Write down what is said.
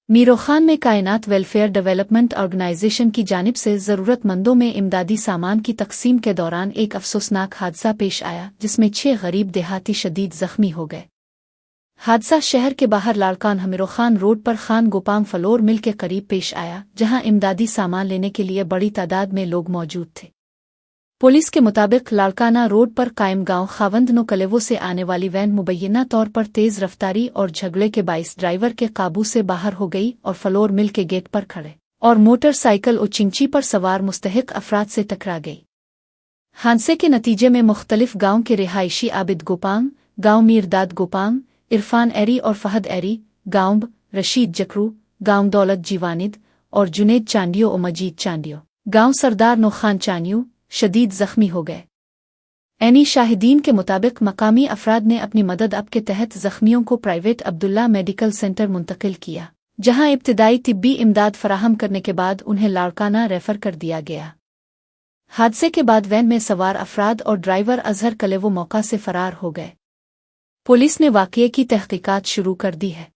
मीरोखान में कायनात welfare development organisation की जानिब से ज़रूरतमंदों में इमदादी सामान की तकसीम के दौरान एक अफसोसनाक हादसा पेश आया जिसमें 6 गरीब देहाती शदीद जख्मी हो गए। हादसा शहर के बाहर लाड़कान हमीरोखान रोड पर खान गोपांग फलोर मिल के करीब पेश आया, जहां इमदादी सामान लेने के लिए बड़ी तादाद में लोग मौजूद थे। पुलिस के मुताबिक लाड़काना रोड पर कायम गांव खावंदनो कलेवो से आने वाली वैन मुबैना तौर पर तेज रफ्तारी और झगड़े के बाइस ड्राइवर के काबू से बाहर हो गई और फलोर मिल के गेट पर खड़े और मोटरसाइकिल और चिंची पर सवार मुस्तहिक अफराद से टकरा गई। हादसे के नतीजे में मुख्तलिफ गांव के रिहायशी आबिद गोपांग, गांव मीरदाद गोपांग, इरफान एरी और फहद एरी, गांव रशीद जकरू, गांव दौलत जीवानिद और जुनेद चांडियो और मजीद चांडियो, गांव सरदार नो खान चानियो शदीद जख्मी हो गए। एनी शाहिदीन के मुताबिक मकामी अफराद ने अपनी मदद अब के तहत जख्मियों को प्राइवेट अब्दुल्ला मेडिकल सेंटर मुंतकिल किया, जहां इब्तिदाई तिब्बी इमदाद फराहम करने के बाद उन्हें लाड़काना रेफर कर दिया गया। हादसे के बाद वैन में सवार अफराद और ड्राइवर अजहर कलेवो मौका से फरार हो गए। पुलिस ने वाक़ये की तहकीकात शुरू कर दी है।